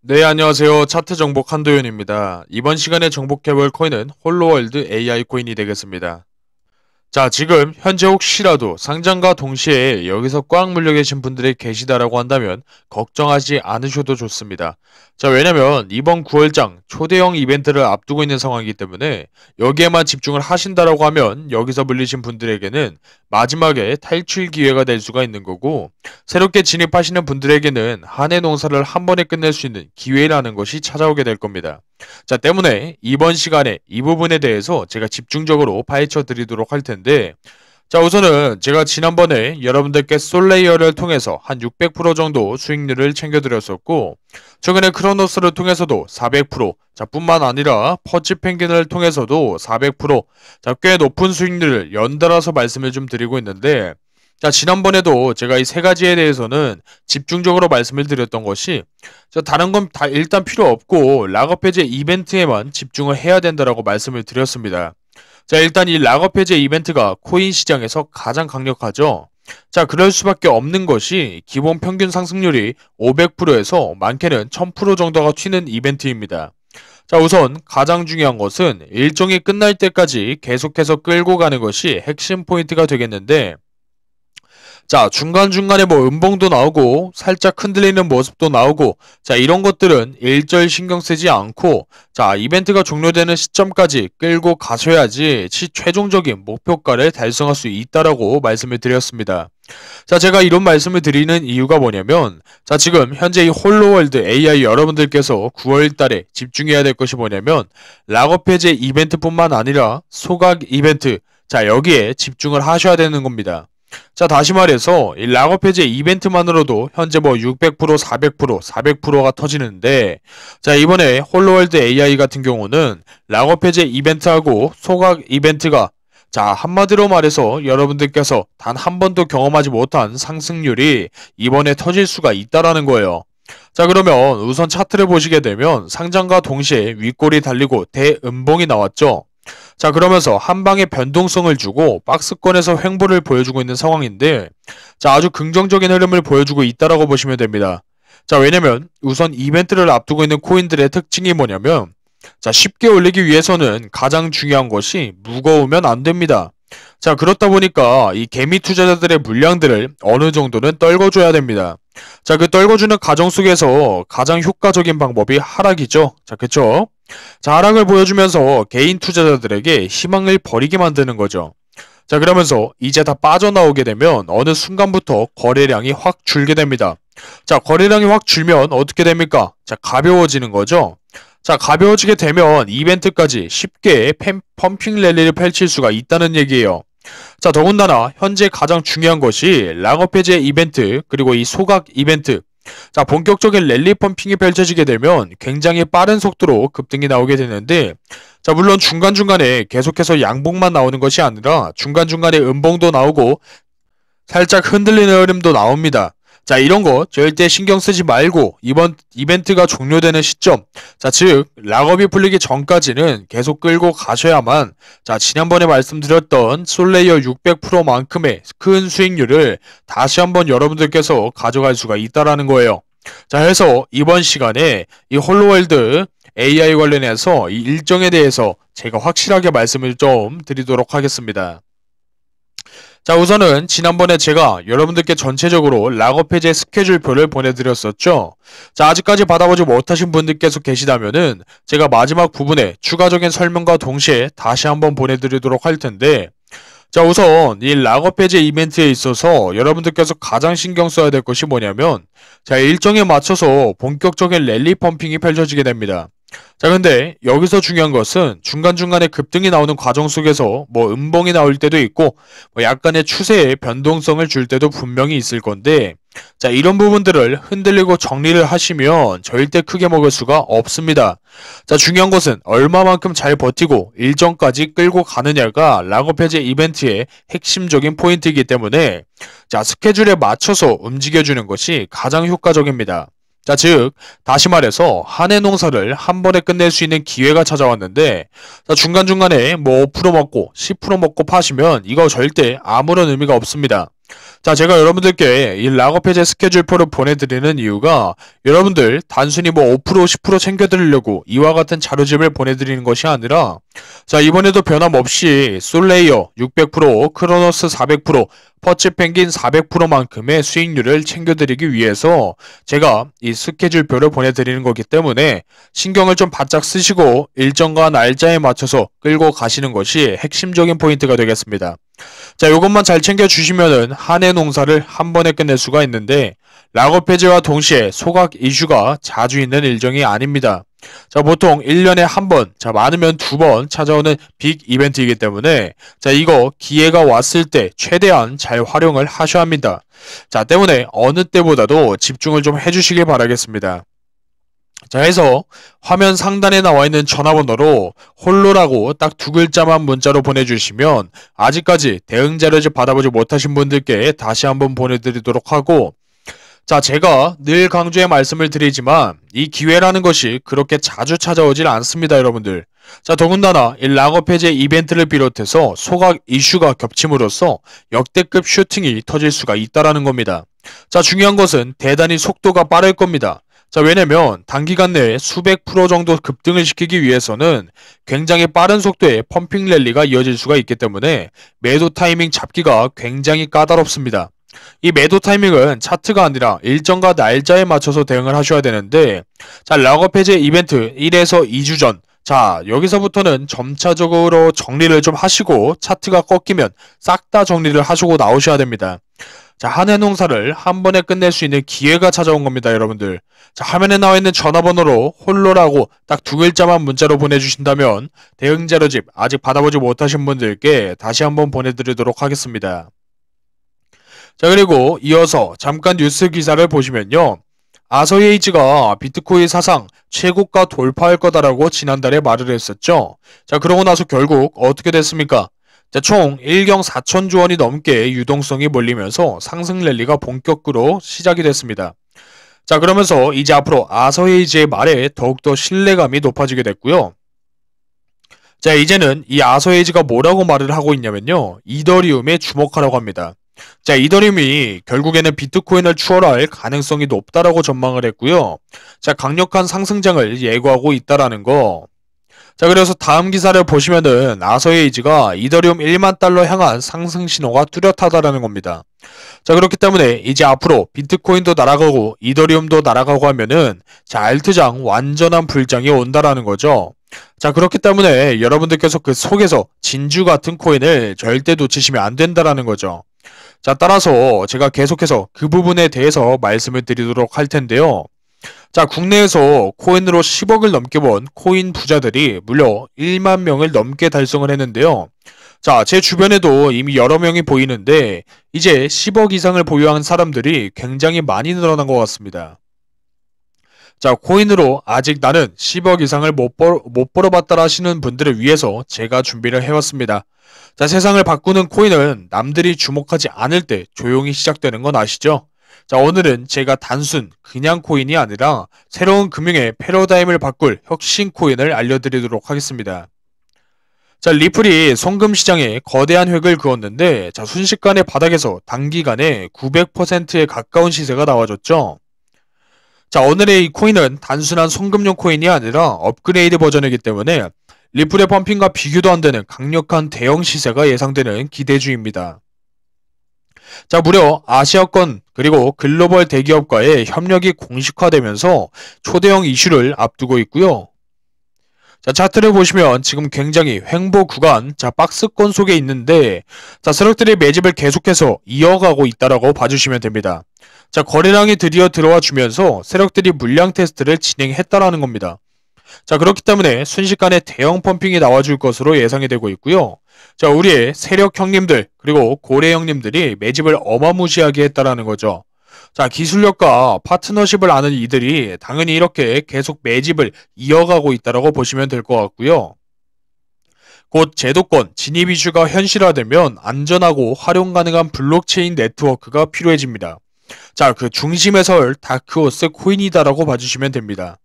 네, 안녕하세요. 차트 정복 한도현입니다. 이번 시간에 정복해볼 코인은 홀로월드 AI 코인이 되겠습니다. 자, 지금 현재 혹시라도 상장과 동시에 여기서 꽉 물려 계신 분들이 계시다라고 한다면 걱정하지 않으셔도 좋습니다. 자, 왜냐면 이번 9월장 초대형 이벤트를 앞두고 있는 상황이기 때문에 여기에만 집중을 하신다라고 하면 여기서 물리신 분들에게는 마지막에 탈출 기회가 될 수가 있는 거고, 새롭게 진입하시는 분들에게는 한 해 농사를 한 번에 끝낼 수 있는 기회라는 것이 찾아오게 될 겁니다. 자, 때문에 이번 시간에 이 부분에 대해서 제가 집중적으로 파헤쳐 드리도록 할 텐데, 자, 우선은 제가 지난번에 여러분들께 솔레이어를 통해서 한 600% 정도 수익률을 챙겨드렸었고, 최근에 크로노스를 통해서도 400%, 자, 뿐만 아니라 퍼치 펭귄을 통해서도 400%, 자, 꽤 높은 수익률을 연달아서 말씀을 좀 드리고 있는데, 자, 지난번에도 제가 이 세 가지에 대해서는 집중적으로 말씀을 드렸던 것이, 자, 다른 건 다 일단 필요 없고 락업 해제 이벤트에만 집중을 해야 된다라고 말씀을 드렸습니다. 자, 일단 이 락업 해제 이벤트가 코인 시장에서 가장 강력하죠. 자, 그럴 수밖에 없는 것이 기본 평균 상승률이 500%에서 많게는 1000% 정도가 튀는 이벤트입니다. 자, 우선 가장 중요한 것은 일정이 끝날 때까지 계속해서 끌고 가는 것이 핵심 포인트가 되겠는데, 자, 중간중간에 뭐 음봉도 나오고 살짝 흔들리는 모습도 나오고, 자, 이런 것들은 일절 신경 쓰지 않고, 자, 이벤트가 종료되는 시점까지 끌고 가셔야지 최종적인 목표가를 달성할 수 있다라고 말씀을 드렸습니다. 자, 제가 이런 말씀을 드리는 이유가 뭐냐면, 자, 지금 현재 이 홀로월드 AI 여러분들께서 9월 달에 집중해야 될 것이 뭐냐면, 락업 해제 이벤트뿐만 아니라 소각 이벤트, 자, 여기에 집중을 하셔야 되는 겁니다. 자, 다시 말해서 이 락업 해제 이벤트만으로도 현재 뭐 600%, 400%, 400%가 터지는데, 자, 이번에 홀로월드 AI 같은 경우는 락업 해제 이벤트하고 소각 이벤트가, 자, 한마디로 말해서 여러분들께서 단 한 번도 경험하지 못한 상승률이 이번에 터질 수가 있다라는 거예요. 자, 그러면 우선 차트를 보시게 되면 상장과 동시에 윗골이 달리고 대음봉이 나왔죠. 자, 그러면서 한 방에 변동성을 주고 박스권에서 횡보를 보여주고 있는 상황인데, 자, 아주 긍정적인 흐름을 보여주고 있다라고 보시면 됩니다. 자, 왜냐면 우선 이벤트를 앞두고 있는 코인들의 특징이 뭐냐면, 자, 쉽게 올리기 위해서는 가장 중요한 것이 무거우면 안 됩니다. 자, 그렇다 보니까 이 개미 투자자들의 물량들을 어느 정도는 떨궈줘야 됩니다. 자, 그 떨궈주는 과정 속에서 가장 효과적인 방법이 하락이죠. 자, 그쵸? 자, 하락을 보여주면서 개인 투자자들에게 희망을 버리게 만드는 거죠. 자, 그러면서 이제 다 빠져나오게 되면 어느 순간부터 거래량이 확 줄게 됩니다. 자, 거래량이 확 줄면 어떻게 됩니까? 자, 가벼워지는 거죠. 자, 가벼워지게 되면 이벤트까지 쉽게 펌핑 랠리를 펼칠 수가 있다는 얘기예요. 자, 더군다나 현재 가장 중요한 것이 락업 해제 이벤트 그리고 이 소각 이벤트, 자, 본격적인 랠리 펌핑이 펼쳐지게 되면 굉장히 빠른 속도로 급등이 나오게 되는데, 자, 물론 중간중간에 계속해서 양봉만 나오는 것이 아니라 중간중간에 음봉도 나오고 살짝 흔들리는 흐름도 나옵니다. 자, 이런 거 절대 신경 쓰지 말고 이번 이벤트가 종료되는 시점, 자, 즉 락업이 풀리기 전까지는 계속 끌고 가셔야만, 자, 지난번에 말씀드렸던 솔레이어 600%만큼의 큰 수익률을 다시 한번 여러분들께서 가져갈 수가 있다라는 거예요. 자, 해서 이번 시간에 이 홀로월드 AI 관련해서 이 일정에 대해서 제가 확실하게 말씀을 좀 드리도록 하겠습니다. 자, 우선은 지난번에 제가 여러분들께 전체적으로 락업 해제 스케줄표를 보내드렸었죠. 자, 아직까지 받아보지 못하신 분들께서 계시다면은 제가 마지막 부분에 추가적인 설명과 동시에 다시 한번 보내드리도록 할 텐데, 자, 우선 이 락업 해제 이벤트에 있어서 여러분들께서 가장 신경 써야 될 것이 뭐냐면, 자, 일정에 맞춰서 본격적인 랠리 펌핑이 펼쳐지게 됩니다. 자, 근데 여기서 중요한 것은 중간중간에 급등이 나오는 과정 속에서 뭐 음봉이 나올 때도 있고 뭐 약간의 추세의 변동성을 줄 때도 분명히 있을 건데, 자, 이런 부분들을 흔들리고 정리를 하시면 절대 크게 먹을 수가 없습니다. 자, 중요한 것은 얼마만큼 잘 버티고 일정까지 끌고 가느냐가 락업 해제 이벤트의 핵심적인 포인트이기 때문에, 자, 스케줄에 맞춰서 움직여주는 것이 가장 효과적입니다. 자, 즉 다시 말해서 한 해 농사를 한 번에 끝낼 수 있는 기회가 찾아왔는데, 자, 중간중간에 뭐 5% 먹고 10% 먹고 파시면 이거 절대 아무런 의미가 없습니다. 자, 제가 여러분들께 이 락업 해제 스케줄표를 보내드리는 이유가 여러분들 단순히 뭐 5%, 10% 챙겨드리려고 이와 같은 자료집을 보내드리는 것이 아니라 자, 이번에도 변함없이 솔레이어 600%, 크로노스 400%, 퍼치 펭귄 400%만큼의 수익률을 챙겨드리기 위해서 제가 이 스케줄표를 보내드리는 거기 때문에 신경을 좀 바짝 쓰시고 일정과 날짜에 맞춰서 끌고 가시는 것이 핵심적인 포인트가 되겠습니다. 자, 요것만 잘 챙겨주시면은 한 해 농사를 한 번에 끝낼 수가 있는데 락업 해제와 동시에 소각 이슈가 자주 있는 일정이 아닙니다. 자, 보통 1년에 한 번, 자, 많으면 2번 찾아오는 빅 이벤트이기 때문에 자, 이거 기회가 왔을 때 최대한 잘 활용을 하셔야 합니다. 자, 때문에 어느 때보다도 집중을 좀 해주시길 바라겠습니다. 자, 해서 화면 상단에 나와 있는 전화번호로 홀로라고 딱 2글자만 문자로 보내주시면 아직까지 대응 자료집 받아보지 못하신 분들께 다시 한번 보내드리도록 하고, 자, 제가 늘 강조해 말씀을 드리지만 이 기회라는 것이 그렇게 자주 찾아오질 않습니다, 여러분들. 자, 더군다나 이 락업 해제 이벤트를 비롯해서 소각 이슈가 겹침으로써 역대급 슈팅이 터질 수가 있다라는 겁니다. 자, 중요한 것은 대단히 속도가 빠를 겁니다. 자, 왜냐면 단기간 내에 수백 프로 정도 급등을 시키기 위해서는 굉장히 빠른 속도의 펌핑 랠리가 이어질 수가 있기 때문에 매도 타이밍 잡기가 굉장히 까다롭습니다. 이 매도 타이밍은 차트가 아니라 일정과 날짜에 맞춰서 대응을 하셔야 되는데, 자, 락업 해제 이벤트 1에서 2주 전, 자, 여기서부터는 점차적으로 정리를 좀 하시고 차트가 꺾이면 싹 다 정리를 하시고 나오셔야 됩니다. 자, 한 해 농사를 한 번에 끝낼 수 있는 기회가 찾아온 겁니다, 여러분들. 자, 화면에 나와 있는 전화번호로 홀로라고 딱 2글자만 문자로 보내주신다면 대응 자료집 아직 받아보지 못하신 분들께 다시 한번 보내드리도록 하겠습니다. 자, 그리고 이어서 잠깐 뉴스 기사를 보시면요. 아서헤이즈가 비트코인 사상 최고가 돌파할 거다라고 지난달에 말을 했었죠. 자, 그러고 나서 결국 어떻게 됐습니까? 자, 총 1경 4천조 원이 넘게 유동성이 몰리면서 상승 랠리가 본격으로 시작이 됐습니다. 자, 그러면서 이제 앞으로 아서헤이즈의 말에 더욱더 신뢰감이 높아지게 됐고요. 자, 이제는 이 아서헤이즈가 뭐라고 말을 하고 있냐면요. 이더리움에 주목하라고 합니다. 자, 이더리움이 결국에는 비트코인을 추월할 가능성이 높다라고 전망을 했고요. 자, 강력한 상승장을 예고하고 있다라는 거. 자, 그래서 다음 기사를 보시면은 아서헤이즈가 이더리움 1만 달러 향한 상승 신호가 뚜렷하다라는 겁니다. 자, 그렇기 때문에 이제 앞으로 비트코인도 날아가고 이더리움도 날아가고 하면은 자, 알트장 완전한 불장이 온다라는 거죠. 자, 그렇기 때문에 여러분들께서 그 속에서 진주 같은 코인을 절대 놓치시면 안 된다라는 거죠. 자, 따라서 제가 계속해서 그 부분에 대해서 말씀을 드리도록 할 텐데요. 자, 국내에서 코인으로 10억을 넘게 번 코인 부자들이 무려 1만 명을 넘게 달성을 했는데요. 자, 제 주변에도 이미 여러 명이 보이는데 이제 10억 이상을 보유한 사람들이 굉장히 많이 늘어난 것 같습니다. 자, 코인으로 아직 나는 10억 이상을 못 벌어봤다 하시는 분들을 위해서 제가 준비를 해왔습니다. 자, 세상을 바꾸는 코인은 남들이 주목하지 않을 때 조용히 시작되는 건 아시죠? 자, 오늘은 제가 단순 그냥 코인이 아니라 새로운 금융의 패러다임을 바꿀 혁신 코인을 알려드리도록 하겠습니다. 자, 리플이 송금 시장에 거대한 획을 그었는데 자, 순식간에 바닥에서 단기간에 900%에 가까운 시세가 나와줬죠. 자, 오늘의 이 코인은 단순한 송금용 코인이 아니라 업그레이드 버전이기 때문에 리플의 펌핑과 비교도 안 되는 강력한 대형 시세가 예상되는 기대주입니다. 자, 무려 아시아권 그리고 글로벌 대기업과의 협력이 공식화되면서 초대형 이슈를 앞두고 있고요. 자, 차트를 보시면 지금 굉장히 횡보 구간, 자, 박스권 속에 있는데 자, 세력들이 매집을 계속해서 이어가고 있다라고 봐주시면 됩니다. 자, 거래량이 드디어 들어와 주면서 세력들이 물량 테스트를 진행했다라는 겁니다. 자, 그렇기 때문에 순식간에 대형 펌핑이 나와줄 것으로 예상이 되고 있고요. 자, 우리의 세력 형님들 그리고 고래 형님들이 매집을 어마무시하게 했다라는 거죠. 자, 기술력과 파트너십을 아는 이들이 당연히 이렇게 계속 매집을 이어가고 있다라고 보시면 될 것 같고요. 곧 제도권 진입 이슈가 현실화되면 안전하고 활용 가능한 블록체인 네트워크가 필요해집니다. 자, 그 중심에 설 다크호스 코인이다라고 봐주시면 됩니다.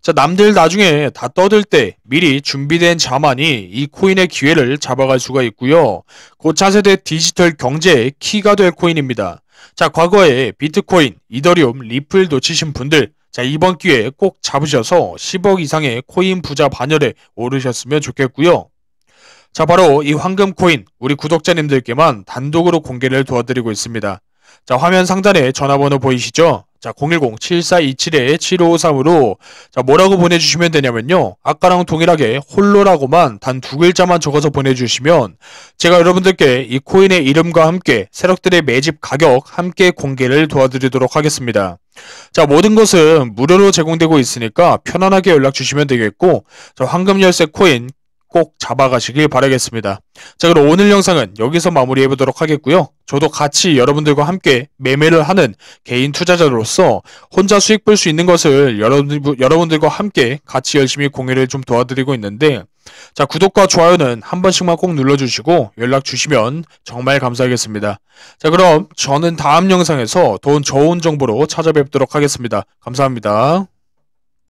자, 남들 나중에 다 떠들 때 미리 준비된 자만이 이 코인의 기회를 잡아갈 수가 있고요. 곧 차세대 디지털 경제의 키가 될 코인입니다. 자, 과거에 비트코인, 이더리움, 리플 놓치신 분들, 자, 이번 기회에 꼭 잡으셔서 10억 이상의 코인 부자 반열에 오르셨으면 좋겠고요. 자, 바로 이 황금 코인, 우리 구독자님들께만 단독으로 공개를 도와드리고 있습니다. 자, 화면 상단에 전화번호 보이시죠? 자, 010-7427-7553으로 자, 뭐라고 보내주시면 되냐면요. 아까랑 동일하게 홀로라고만 단 두 글자만 적어서 보내주시면 제가 여러분들께 이 코인의 이름과 함께 세력들의 매집 가격 함께 공개를 도와드리도록 하겠습니다. 자, 모든 것은 무료로 제공되고 있으니까 편안하게 연락 주시면 되겠고, 저 황금 열쇠 코인 꼭 잡아가시길 바라겠습니다. 자, 그럼 오늘 영상은 여기서 마무리해보도록 하겠고요. 저도 같이 여러분들과 함께 매매를 하는 개인 투자자로서 혼자 수익 볼 수 있는 것을 여러분들과 함께 같이 열심히 공유를 좀 도와드리고 있는데, 자, 구독과 좋아요는 한 번씩만 꼭 눌러주시고 연락 주시면 정말 감사하겠습니다. 자, 그럼 저는 다음 영상에서 더 좋은 정보로 찾아뵙도록 하겠습니다. 감사합니다.